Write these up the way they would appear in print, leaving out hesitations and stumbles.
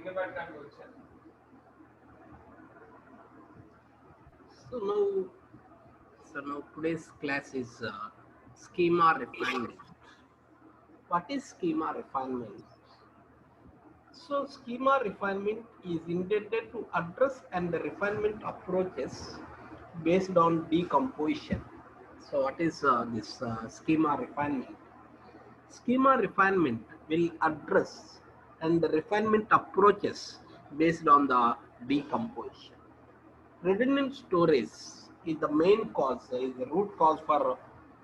So now, so now today's class is schema refinement. What is schema refinement? So schema refinement is intended to address and the refinement approaches based on decomposition. So what is this schema refinement? Schema refinement will address and the refinement approaches based on the decomposition. Redundant storage is the main cause, is the root cause for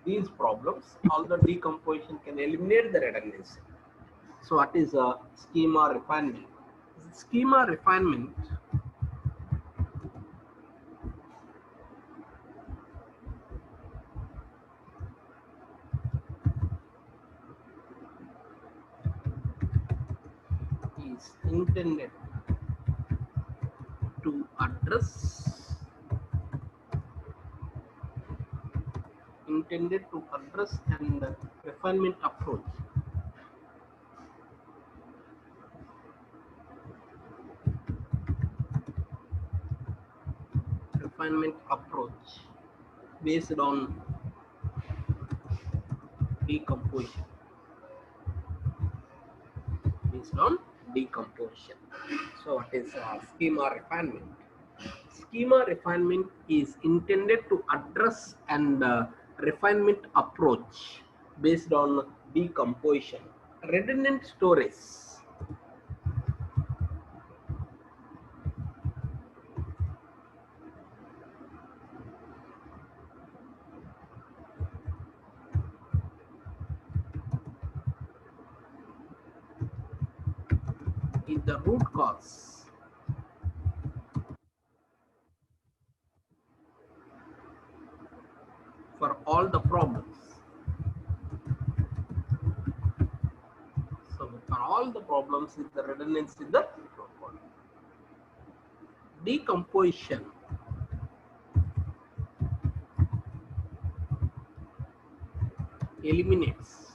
these problems. Although decomposition can eliminate the redundancy. So, what is a schema refinement? Schema refinement is to address intended to address and refinement approach refinement approach based on decomposition based on decomposition. So what is schema refinement? Schema refinement is intended to address and refinement approach based on decomposition. Redundant storage is the root cause for all the problems. So for all the problems is the redundancy in the root cause. Decomposition eliminates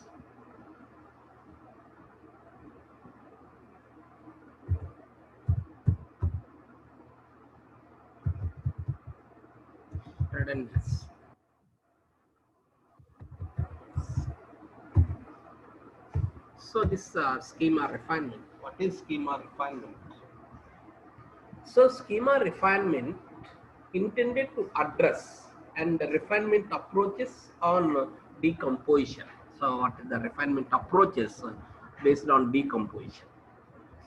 redundancy. So this schema refinement. What is schema refinement? So schema refinement intended to address and the refinement approaches on decomposition. So what is the refinement approaches based on decomposition?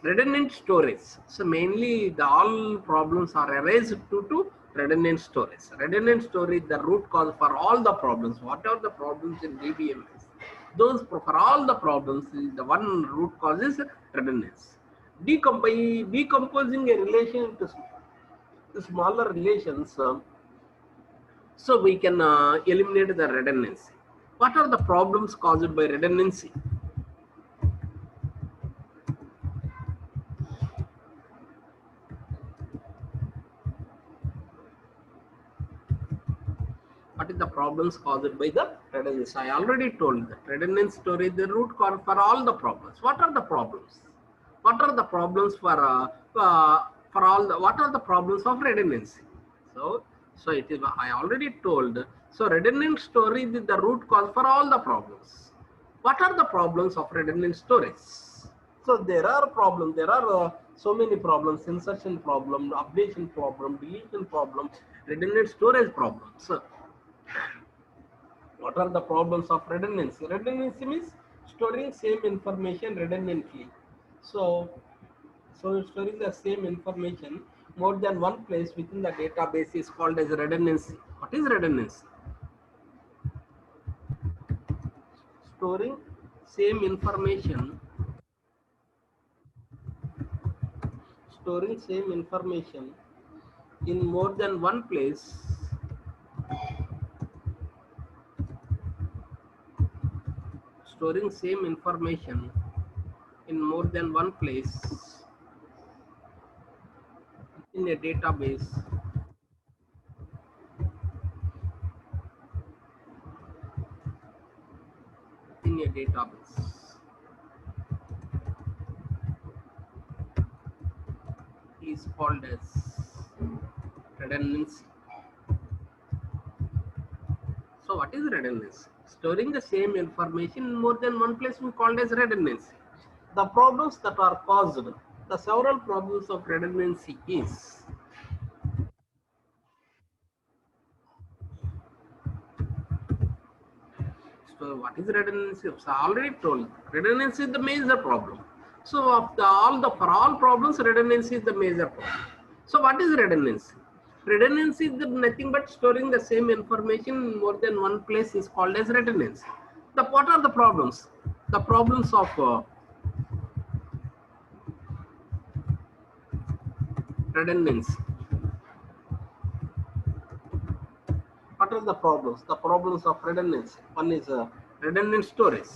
Redundant storage. So mainly the all problems are arised due to redundant storage. Redundant storage the root cause for all the problems. What are the problems in DBMS? Those for all the problems, the one root cause is redundancy. Decomposing a relation into smaller relations, so we can eliminate the redundancy. What are the problems caused by redundancy? What is the problems caused by the redundancy? I already told that redundant storage the root cause for all the problems. What are the problems? What are the problems for all the what are the problems of redundancy? So it is I already told. So redundant storage is the root cause for all the problems. What are the problems of redundant storage? So there are problems. There are so many problems: insertion problem, updation problem, deletion problem, redundant storage problems. So, what are the problems of redundancy? Redundancy means storing same information redundantly. So, so storing the same information more than one place within the database is called as redundancy. What is redundancy? Storing same information, storing same information in more than one place storing same information in more than one place in a database in a database. is called as redundancy. So what is redundancy? Storing the same information in more than one place is called as redundancy. The problems that are caused, the several problems of redundancy is so what is redundancy? So I already told you, redundancy is the major problem. So of the for all problems, redundancy is the major problem. So what is redundancy? Redundancy is nothing but storing the same information in more than one place is called as redundancy. What are the problems? The problems of redundancy. What are the problems? The problems of redundancy. One is redundant storage.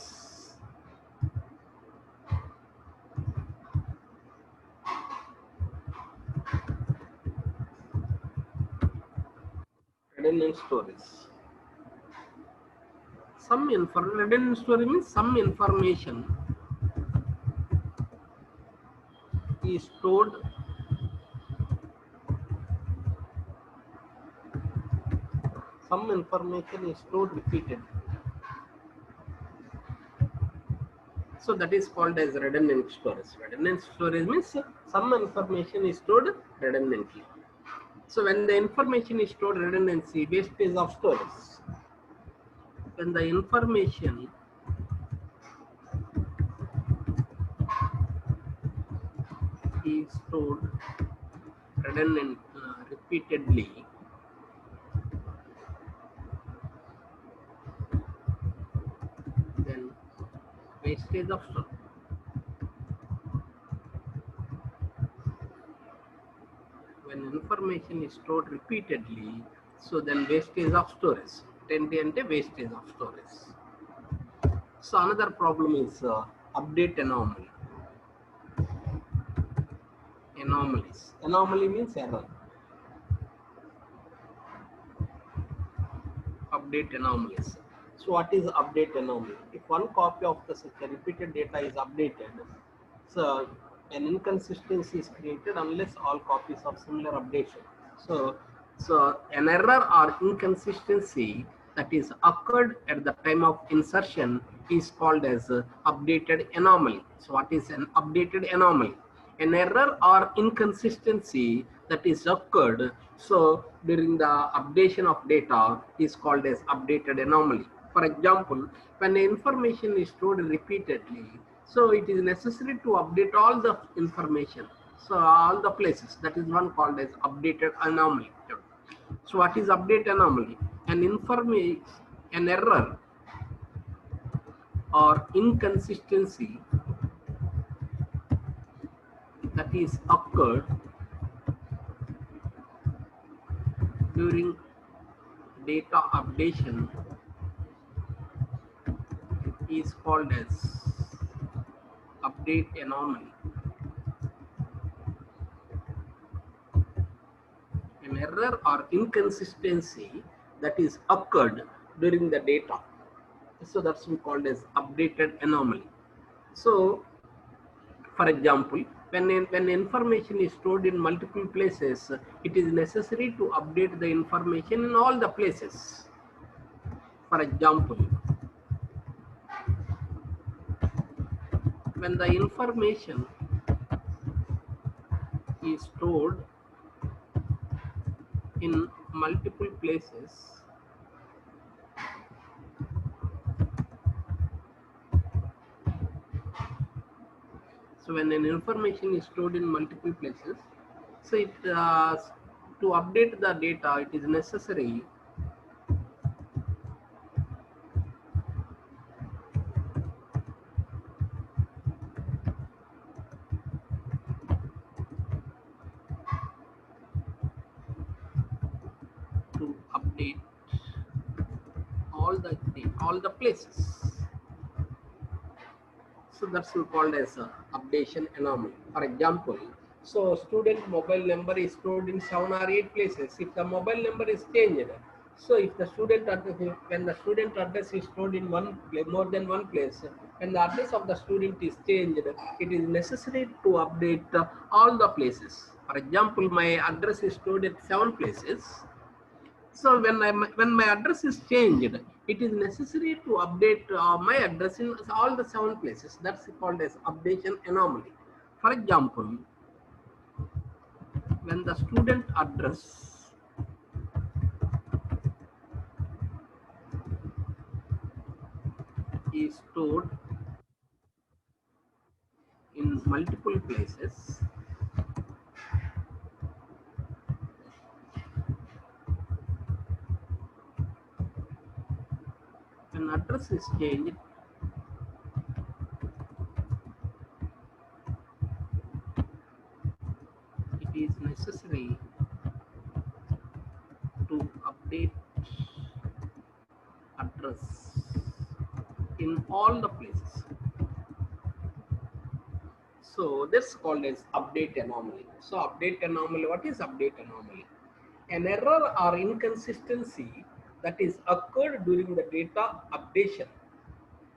Redundant storage. Redundant storage means some information is stored repeatedly. So that is called as redundant storage. Redundant storage means some information is stored redundantly. So when the information is stored redundancy, wastage of storage. When the information is stored repeatedly, then wastage of storage. When information is stored repeatedly, so then wastage of storage. Wastage of storage. So another problem is update anomaly. Anomalies. Anomaly means error. Update anomalies. So what is update anomaly? If one copy of the such repeated data is updated, so an inconsistency is created unless all copies of similar updation. So an error or inconsistency that is occurred at the time of insertion is called as updated anomaly. So what is an updated anomaly? An error or inconsistency that is occurred so during the updation of data is called as updated anomaly. For example, when the information is stored repeatedly, so it is necessary to update all the information. So all the places, that is one called as updated anomaly. So what is update anomaly? An error or inconsistency that is occurred during data updation is called as update anomaly. An error or inconsistency that is occurred during the data. So that's called as updated anomaly. So for example, when information is stored in multiple places, it is necessary to update the information in all the places. For example, when the information is stored in multiple places, so when an information is stored in multiple places, so to update the data, it is necessary to update all the places. So that's called as updation anomaly. For example, so student mobile number is stored in 7 or 8 places. If the mobile number is changed, so if the student address, when the student address is stored in more than one place, when the address of the student is changed, it is necessary to update all the places. For example, my address is stored at 7 places. So when my address is changed, it is necessary to update my address in all the 7 places. That's called as updation anomaly. For example, when the student address is stored in multiple places, when address is changed, it is necessary to update address in all the places. So that's called as update anomaly. So update anomaly, what is update anomaly? An error or inconsistency that is occurred during the data updation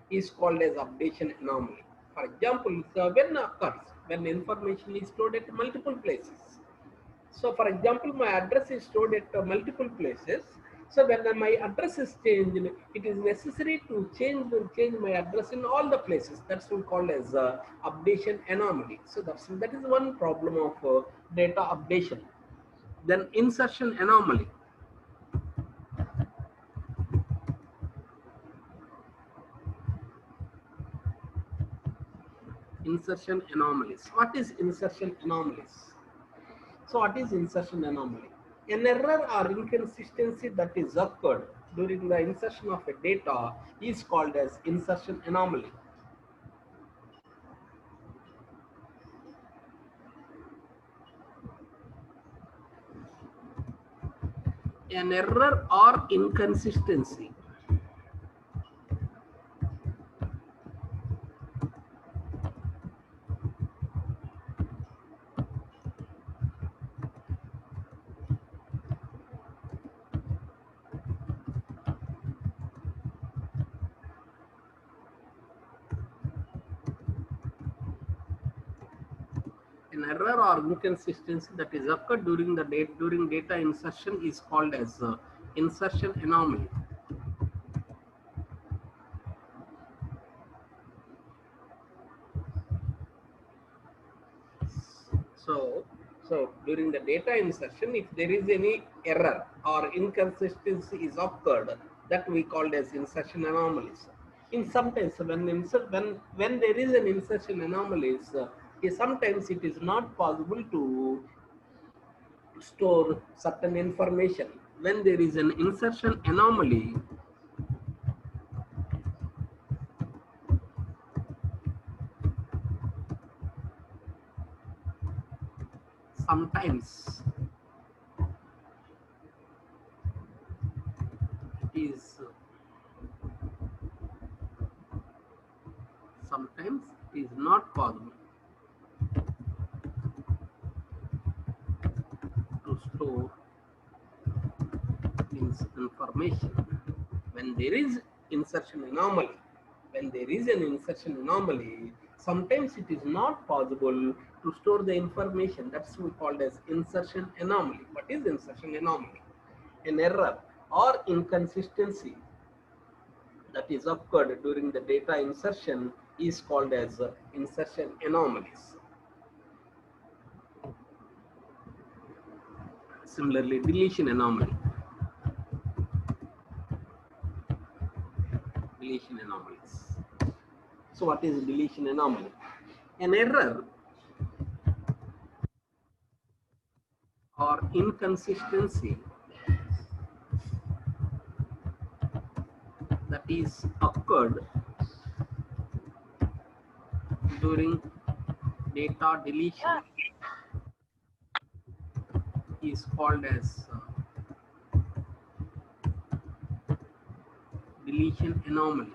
is called as updation anomaly. For example, so when occurs when information is stored at multiple places. So for example, my address is stored at multiple places. So when my address is changed, it is necessary to change my address in all the places. That's what we call as updation anomaly. So that is one problem of data updation. Then insertion anomaly. Insertion anomalies. What is insertion anomalies? So what is insertion anomaly? An error or inconsistency that is occurred during the insertion of a data is called as insertion anomaly. An error or inconsistency an error or inconsistency that is occurred during data insertion is called as insertion anomaly. So, so during the data insertion, if there is any error or inconsistency is occurred, that we called as insertion anomalies. In sometimes when there is an insertion anomalies, sometimes it is not possible to store certain information. When there is an insertion anomaly, sometimes it is sometimes it is not possible to store this information. When there is insertion anomaly, when there is an insertion anomaly, sometimes it is not possible to store the information. That's we called as insertion anomaly. What is insertion anomaly? An error or inconsistency that is occurred during the data insertion is called as insertion anomalies. Similarly, deletion anomaly. Deletion anomalies. So what is deletion anomaly? An error or inconsistency that is occurred during data deletion is called as deletion anomaly.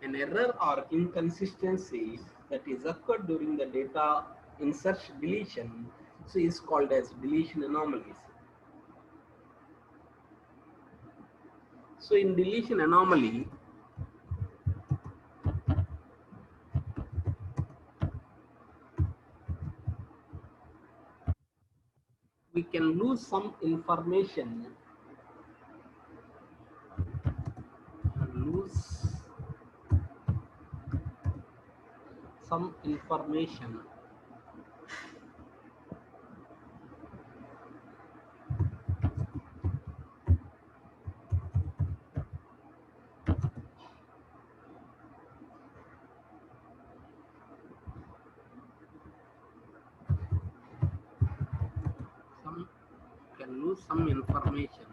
An error or inconsistency that is occurred during the data insertion deletion so is called as deletion anomalies. So in deletion anomaly, we can lose some information, lose some information some can lose some information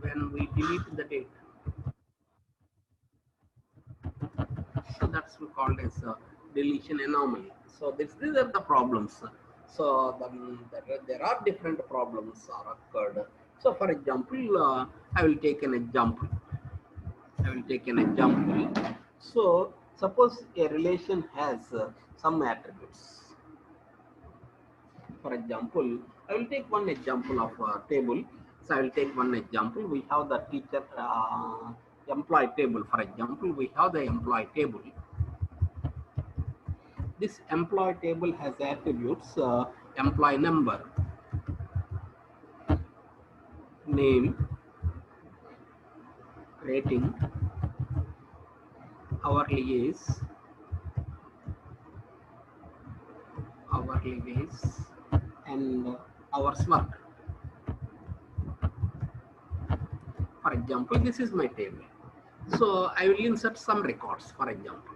when we delete the data. So that's we called as deletion anomaly. So these are the problems. So there are different problems are occurred. So for example, I will take an example. So suppose a relation has some attributes. For example, I will take one example of a table. So I will take one example. We have the teacher employee table. For example, we have the employee table. This employee table has attributes: employee number, name, rating, hourly wage, and hours worked. For example, this is my table. So I will insert some records, for example.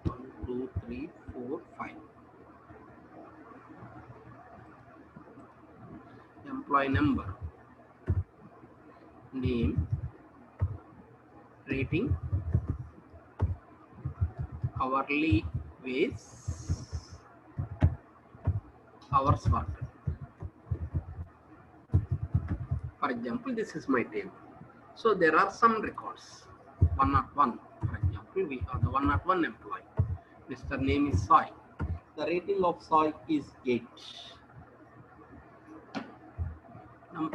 One, two, three, four, five. Employee number, name, rating, hourly wage, hours worked. For example, this is my table. So there are some records. 101. For example, we have the 101 employee. Mr. Name is Sai. The rating of Sai is 8.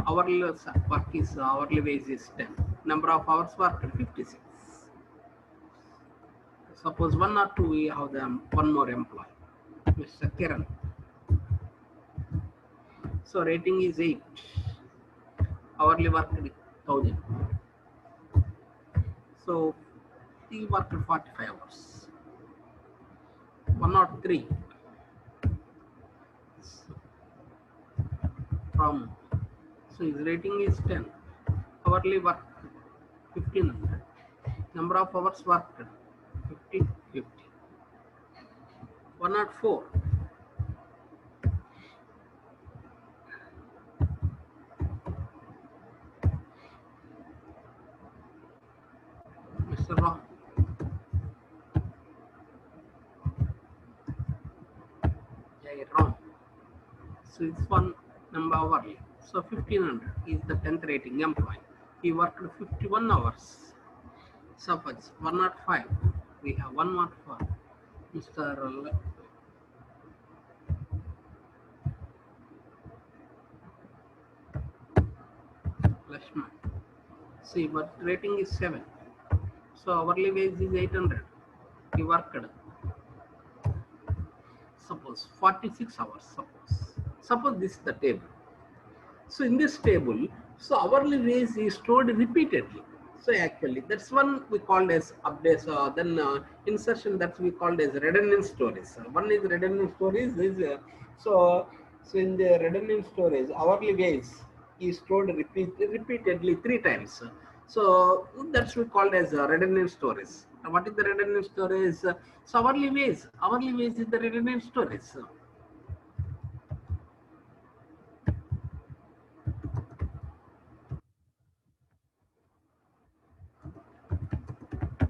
Hourly work is hourly wage is 10. Number of hours worked 56. Suppose 1 or 2 we have the one more employee, Mr. Kiran. So rating is 8. Hourly worked 1000. So he worked 45 hours. 103 from, so his rating is 10. Hourly work 1500. Number of hours worked 50. 104. Mr. Rahul. Wrong. So it's one number hourly. So 1500 is the 10th rating employee. He worked 51 hours. Suppose 105. We have 105. Mr. Lashman. See, but rating is 7. So hourly wage is 800. He worked, suppose 46 hours. Suppose this is the table. So in this table, so hourly wage is stored repeatedly. So actually, that's one we called as updates. Then insertion that we called as redundant storage. One is redundant storage. So in the redundant storage, hourly wage is stored repeatedly 3 times. So that's we called as redundant storage. What is the redundant storage? So hourly wage is the redundant storage.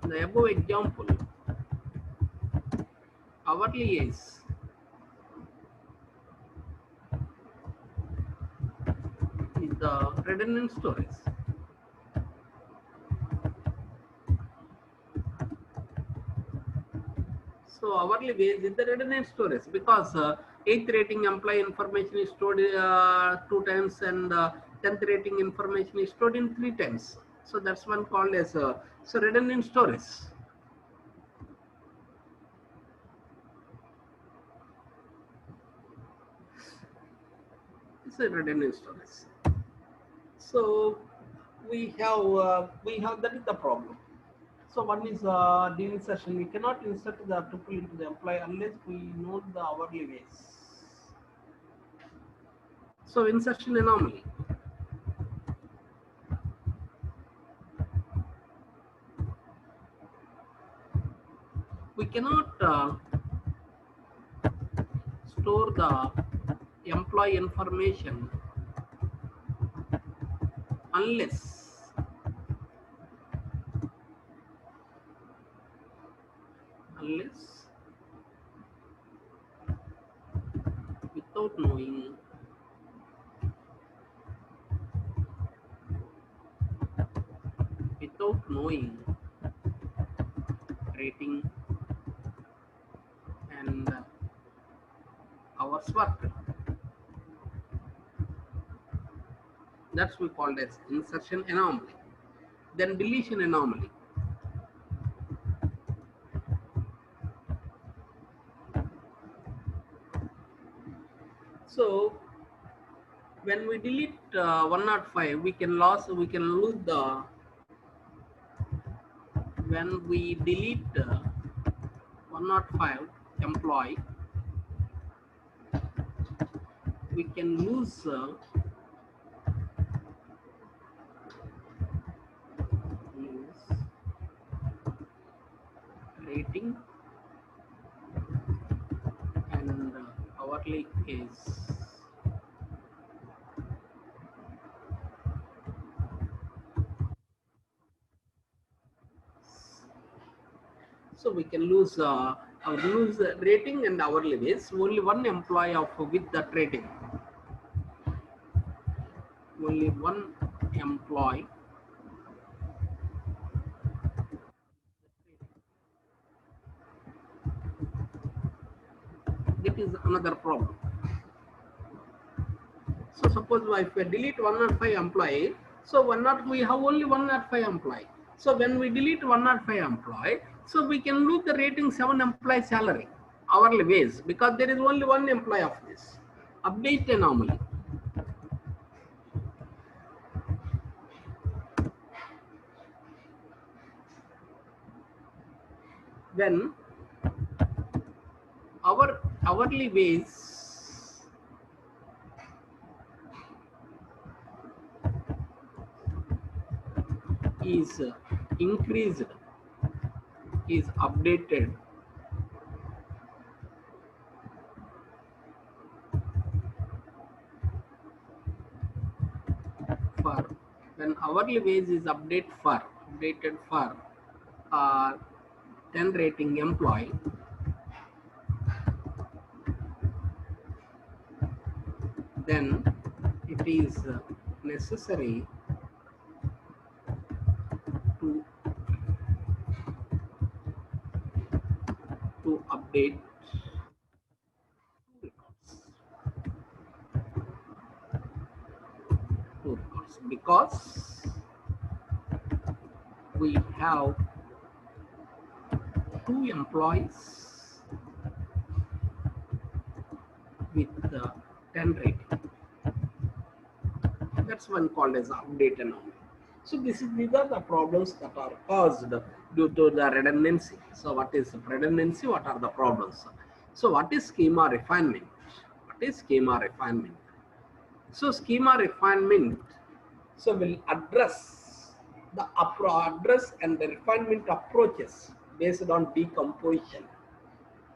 The above example, hourly is the redundant storage. So hourly wage is the redundant storage because 8th rating employee information is stored 2 times and 10th rating information is stored in 3 times. So that's one called as so redundant storage. It's a redundant storage. So we have that is the problem. So one is de-insertion. We cannot insert the tuple into the employee unless we know the hourly wage. So insertion anomaly. We cannot store the employee information unless without knowing rating and hours worked. That's we called as insertion anomaly. Then deletion anomaly. So when we delete 105, we can lose the. When we delete 105 employee, we can lose rating and hourly is. So we can lose rating and hourly wage. Only one employee of with that rating. Only one employee. That is another problem. So suppose if we delete 105 employee, so we have only 105 employee. So when we delete 105 employee, so we can lose the rating 7 employee salary, hourly wage, because there is only one employee of this. Update anomaly. When our hourly wage is increased, is updated for, when hourly wage is updated for 10 rating employee, then it is necessary to update two records, because we have 2 employees with 10 rating. That's one called as update anomaly. So these are the problems that are caused due to the redundancy. So what is redundancy? What are the problems? So what is schema refinement? What is schema refinement? So schema refinement, so will address the address and the refinement approaches based on decomposition.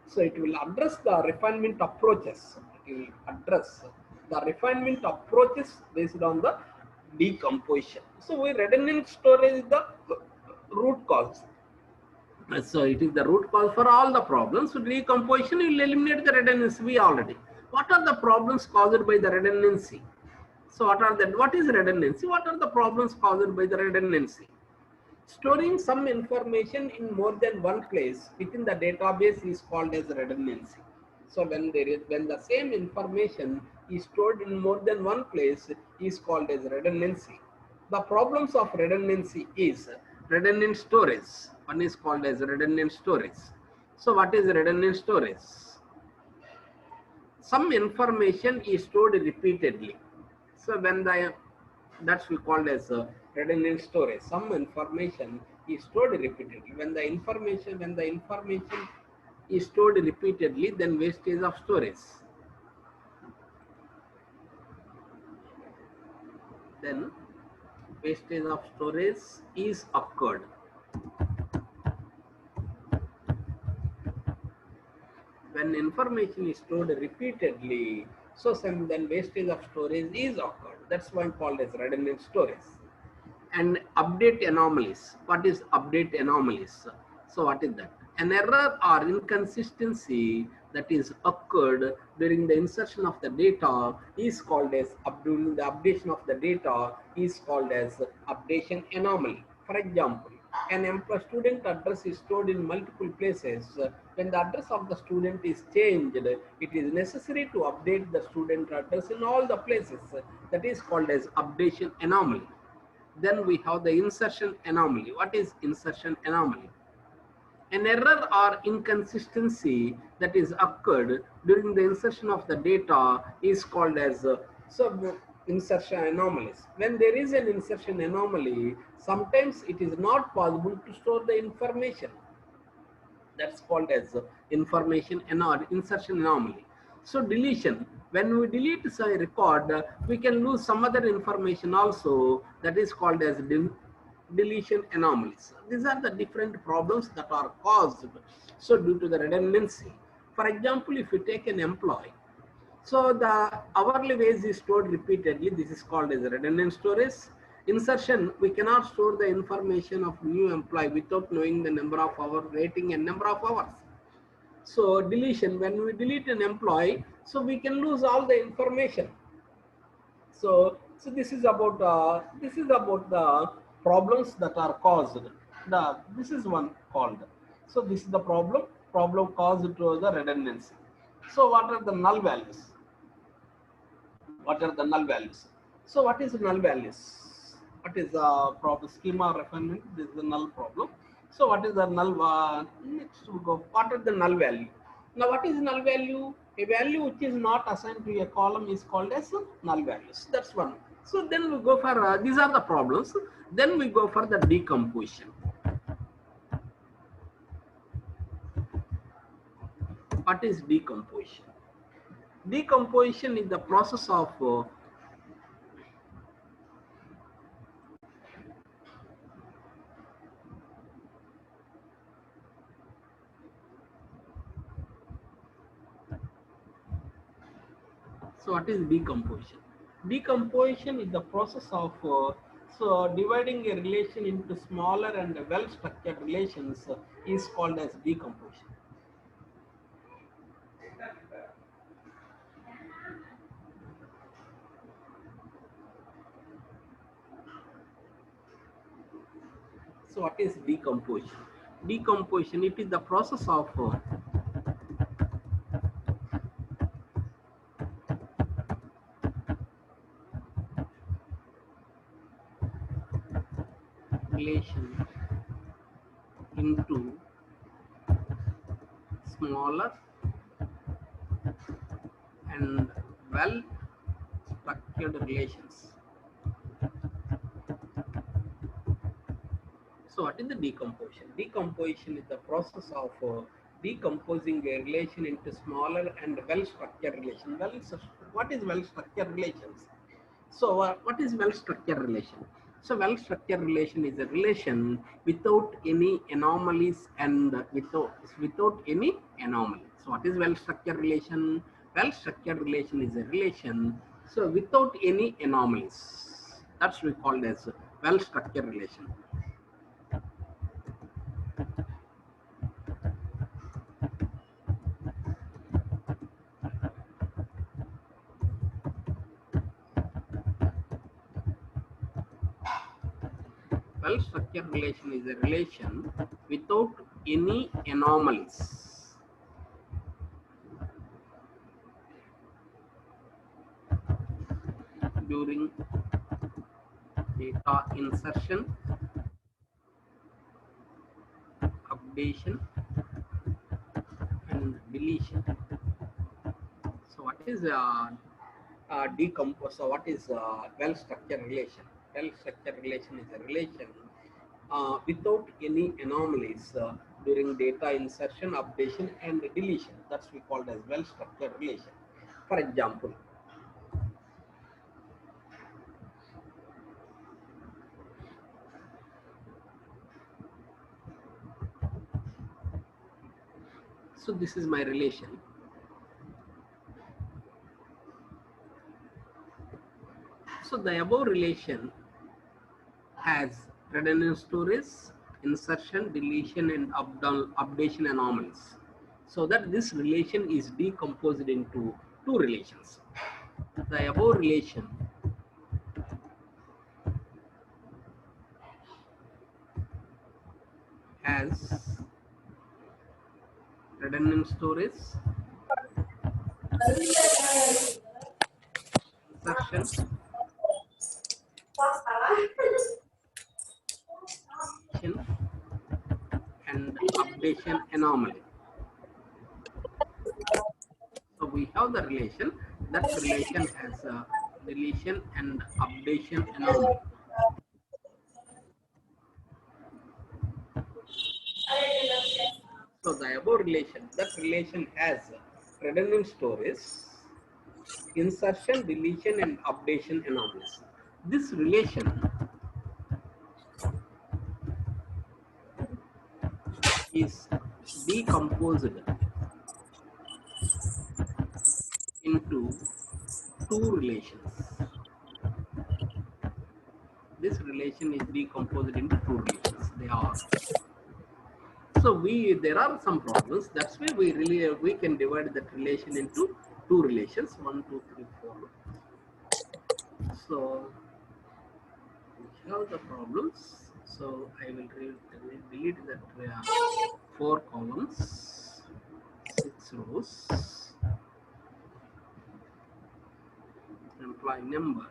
So it will address the refinement approaches. It will address the refinement approaches based on the decomposition. So we redundant storage is the root cause. So it is the root cause for all the problems. So decomposition will eliminate the redundancy. We already. What are the problems caused by the redundancy? So what is redundancy? What are the problems caused by the redundancy? Storing some information in more than one place within the database is called as redundancy. So when the same information is stored in more than one place is called as redundancy. The problems of redundancy is redundant storage. One is called as redundant storage. So what is redundant storage? Some information is stored repeatedly. So when the that's we called as redundant storage. Some information is stored repeatedly. When the information is stored repeatedly, then wastage of storage. Then wastage of storage is occurred. When information is stored repeatedly, so then wastage of storage is occurred. That's why called as redundant storage. And update anomalies. What is update anomalies? So what is that? An error or inconsistency that is occurred during the insertion of the data is called as during the updation of the data is called as updation anomaly. For example, an employee student address is stored in multiple places. When the address of the student is changed, it is necessary to update the student address in all the places. That is called as updation anomaly. Then we have the insertion anomaly. What is insertion anomaly? An error or inconsistency that is occurred during the insertion of the data is called as insertion anomalies. When there is an insertion anomaly, sometimes it is not possible to store the information. That's called as information and insertion anomaly. So deletion, when we delete a record, we can lose some other information also. That is called as deletion anomalies. These are the different problems that are caused so due to the redundancy. For example, if you take an employee, so the hourly wage is stored repeatedly. This is called as redundant storage. Insertion, we cannot store the information of new employee without knowing the number of hour rating and number of hours. So deletion, when we delete an employee, so we can lose all the information. So this is about the problems that are caused. This is one called. So this is the problem caused to the redundancy. So what are the null values? What are the null values? So what is null values? What is the problem schema refinement? This is the null problem. So what is the null? Next we go. What are the null value? Now what is null value? A value which is not assigned to a column is called as null values. That's one. So then we go for these are the problems. Then we go for the decomposition. What is decomposition? Decomposition is the process of so what is decomposition? Decomposition is the process of dividing a relation into smaller and well-structured relations is called as decomposition. So what is decomposition? Decomposition, it is the process of relation into smaller and well structured relations. So what is the decomposition? Decomposition is the process of decomposing a relation into smaller and well structured relations. What is well structured relations? So what is well structured relation? So well structured relation is a relation without any anomalies and without any anomaly. So what is well structured relation? Well structured relation is a relation so without any anomalies. That's we call as well structured relation. Well structured relation is a relation without any anomalies. during data insertion, updation, and deletion. So what is decompose? So what is well-structured relation? Well-structured relation is a relation without any anomalies during data insertion, updation, and deletion. That's we called as well-structured relation. For example, so this is my relation. So the above relation has redundant storage, insertion, deletion, and updation anomalies. So that this relation is decomposed into two relations. The above relation has redundant storage, insertion, and updation anomaly. So we have the relation. That relation has a deletion and updation anomaly. So the above relation, that relation has redundant storage, insertion, deletion, and updation anomalies. This relation is decomposed into two relations. This relation is decomposed into two relations. They are. So there are some problems. That's why we can divide that relation into two relations. 1, 2, 3, 4. So we have the problems. So I will delete that 4 columns, 6 rows, employee number.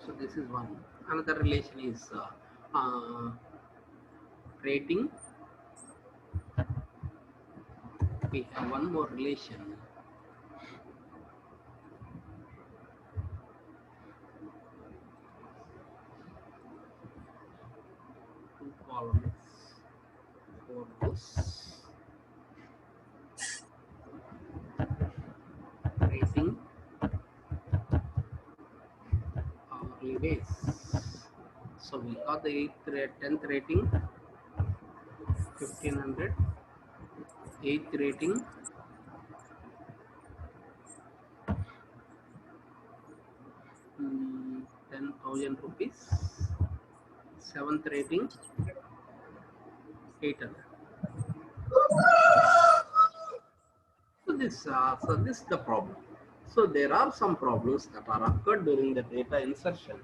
So this is one. Another relation is rating. We have one more relation. Two columns, 4 rows. Rating hourly base. So we got the 10th rating, 1500. 8th rating, 10,000 rupees. 7th rating, 800. So this is the problem. So there are some problems that are occurred during the data insertion.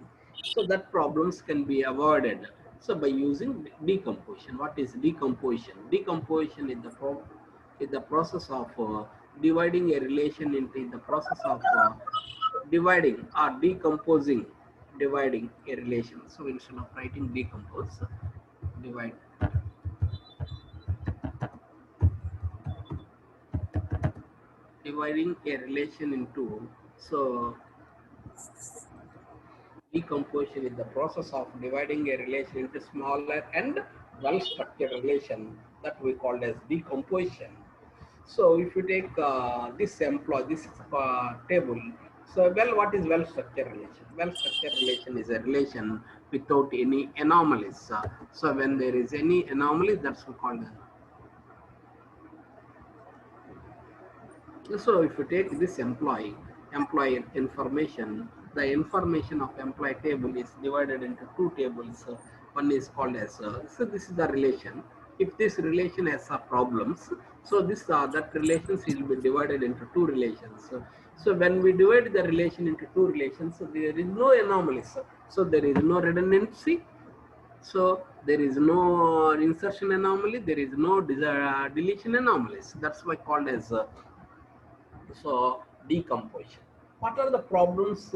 So that problems can be avoided. So by using decomposition. What is decomposition? Decomposition is the process of dividing a relation into the process of dividing or decomposing, dividing a relation. So instead of writing decompose, divide. Dividing a relation into, so decomposition is the process of dividing a relation into smaller and well-structured relation that we call as decomposition. So if you take this table, so what is well-structured relation? Well-structured relation is a relation without any anomalies. So when there is any anomaly, that's called. So if you take this employee information, the information of employee table is divided into two tables. One is called as, so this is the relation. If this relation has problems, so this that relations will be divided into two relations. So when we divide the relation into two relations, so there is no anomalies. So there is no redundancy. So there is no insertion anomaly. There is no deletion anomalies. That's why called as so decomposition. What are the problems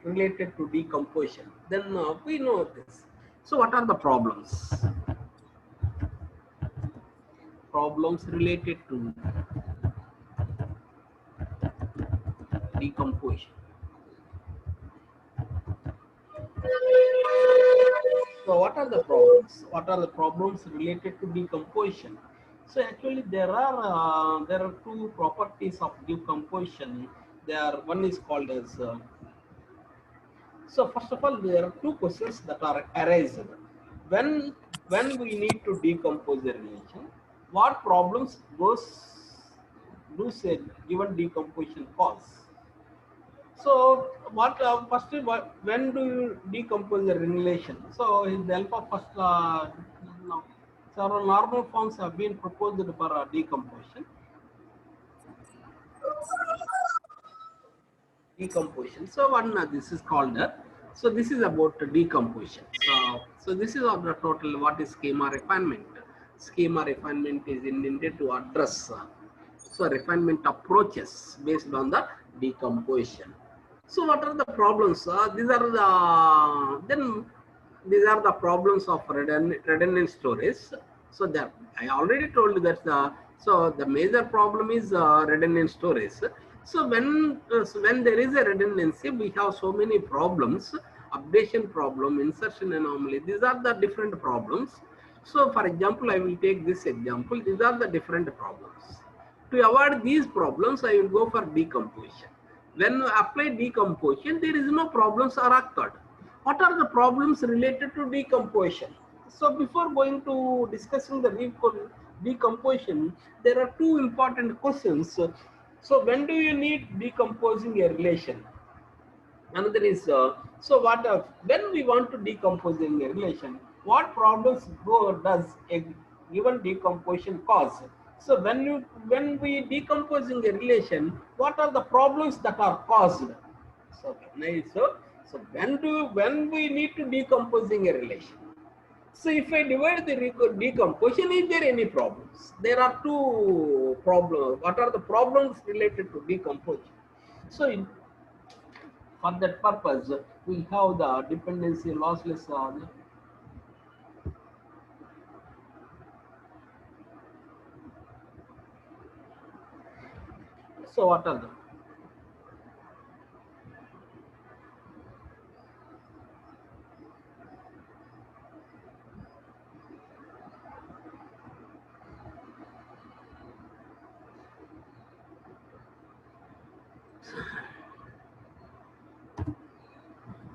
related to decomposition? Then we know this. So what are the problems? Problems related to decomposition. So what are the problems? What are the problems related to decomposition? So actually there are two properties of decomposition. One is called as so first of all, there are two questions that are arising. When we need to decompose a relation, what problems do say given decomposition cause? So what first when do you decompose a relation? So in the help of first no, several normal forms have been proposed for decomposition. So one this is called so this is about decomposition. So this is of the total what is schema refinement. Schema refinement is intended to address so refinement approaches based on the decomposition. So what are the problems? These are the problems of redundant storage. So that I already told you that so the major problem is redundant storage. So when there is a redundancy, we have so many problems: updation problem, insertion anomaly. These are the different problems. So for example, I will take this example. These are the different problems. To avoid these problems, I will go for decomposition. When we apply decomposition, there is no problems are occurred. What are the problems related to decomposition? So before going to discussing the decomposition, there are two important questions. So when do you need decomposing a relation? Another is so what when we want to decompose in a relation, what problems does a given decomposition cause? So when we decomposing a relation, what are the problems that are caused? So so when we need to decomposing a relation? So if I divide the decomposition, is there any problems? There are two problems. What are the problems related to decomposition? So for that purpose, we have the dependency lossless. So what are the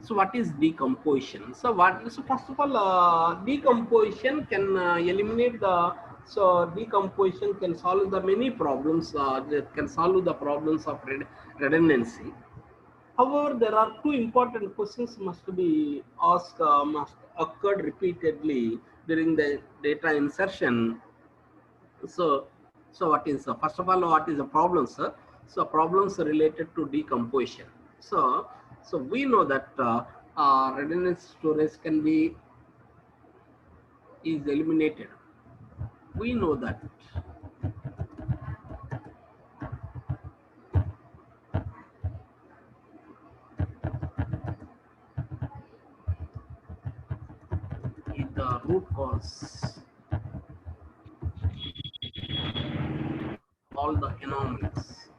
so what is decomposition? So first of all, decomposition can eliminate the so decomposition can solve the many problems. That can solve the problems of redundancy. However, there are two important questions must be asked, must occurred repeatedly during the data insertion. So what is first of all, what is the problem, sir? So problems related to decomposition. So we know that redundant storage can be is eliminated. We know that. Is the root cause all the anomalies.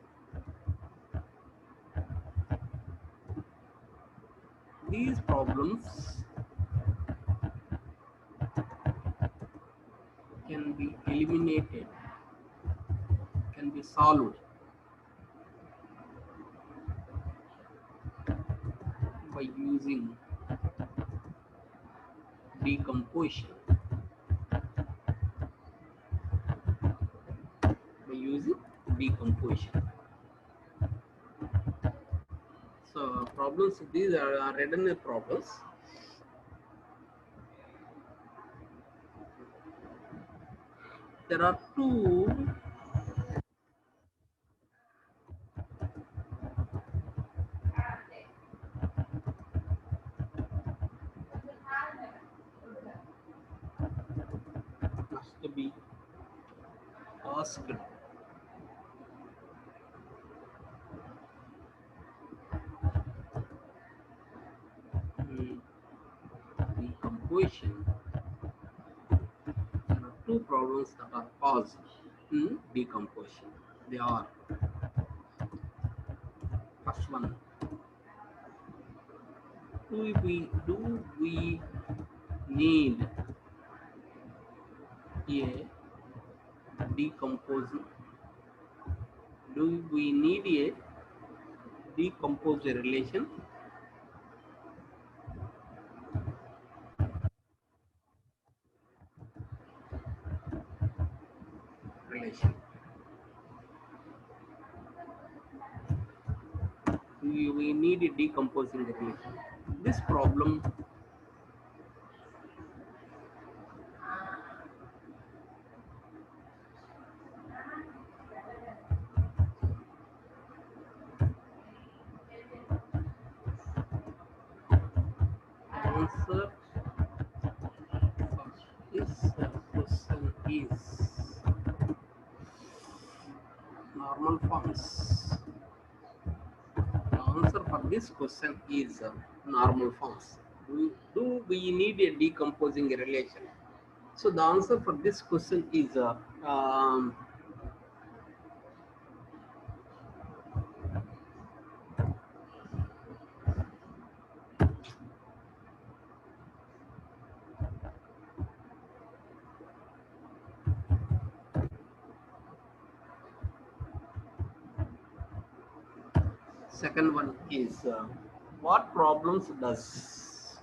These problems can be eliminated, can be solved by using decomposition. By using decomposition. So problems, these are written problems. There are two must be asked. Decomposition. There are two problems that are caused in decomposition. They are, first one, do we need a decomposing? Do we need a decomposed relation? Relation. We need a decomposing relation. This problem answer for this question is normal forms. The answer for this question is normal forms. Do we need a decomposing relation? So the answer for this question is second one is what problems does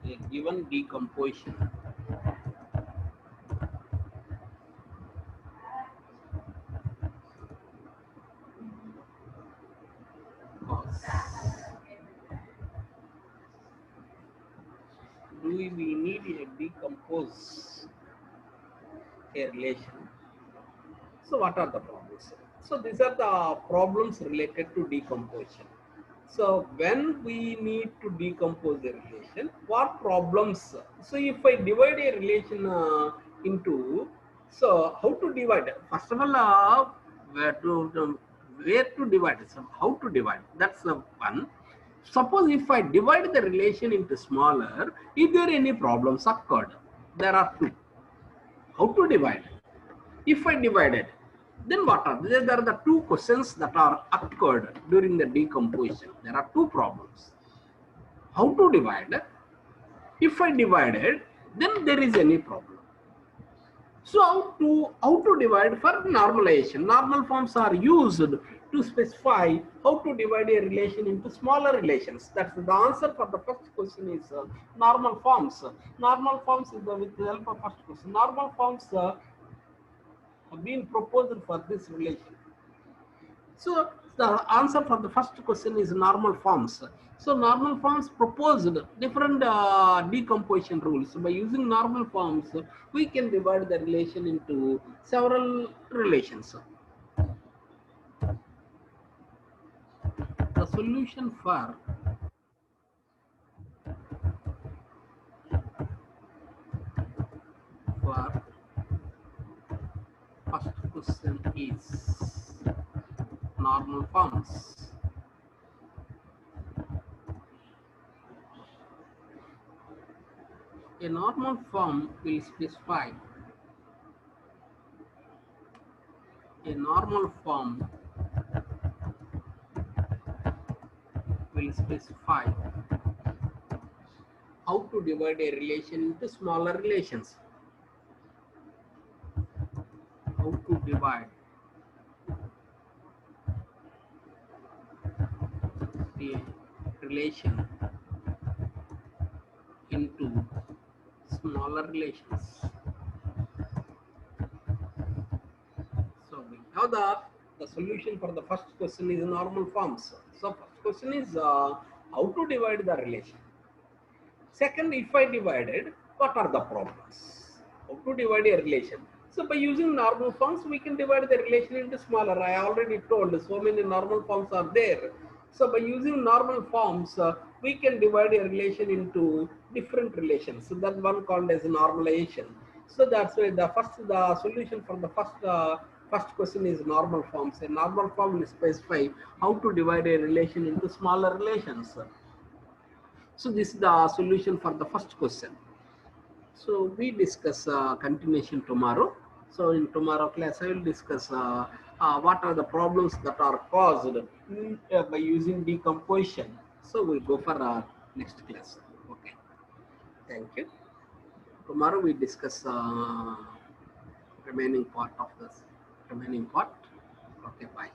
a given decomposition cause? Do we need a decompose a relation? So what are the problems? So these are the problems related to decomposition. So when we need to decompose a relation, what problems? So if I divide a relation into, so how to divide? First of all, where to divide? So how to divide? That's the one. Suppose if I divide the relation into smaller, is there any problems occurred? There are two. How to divide? If I divided, then what are there? There are the two questions that are occurred during the decomposition. There are two problems. How to divide? If I divided, then there is any problem. So how to divide for normalization? Normal forms are used to specify how to divide a relation into smaller relations. That's the answer for the first question is normal forms. Normal forms is with the help of first question. Normal forms have been proposed for this relation. So the answer for the first question is normal forms. So normal forms proposed different decomposition rules. By using normal forms, we can divide the relation into several relations. The solution for first question is normal forms. A normal form will specify a normal form will specify how to divide a relation into smaller relations. How to divide a relation into smaller relations. Now the solution for the first question is normal forms. So first question is how to divide the relation. Second, if I divided, what are the problems? How to divide a relation? So by using normal forms, we can divide the relation into smaller. I already told so many normal forms are there. So by using normal forms, we can divide a relation into different relations. So that one called as normalization. So that's why the solution for the first question is normal forms. A normal form will specify how to divide a relation into smaller relations. So this is the solution for the first question. So we discuss continuation tomorrow. So in tomorrow class, I will discuss what are the problems that are caused by using decomposition. So we'll go for next class. Okay. Thank you. Tomorrow we discuss remaining part of this remaining part. Okay. Bye.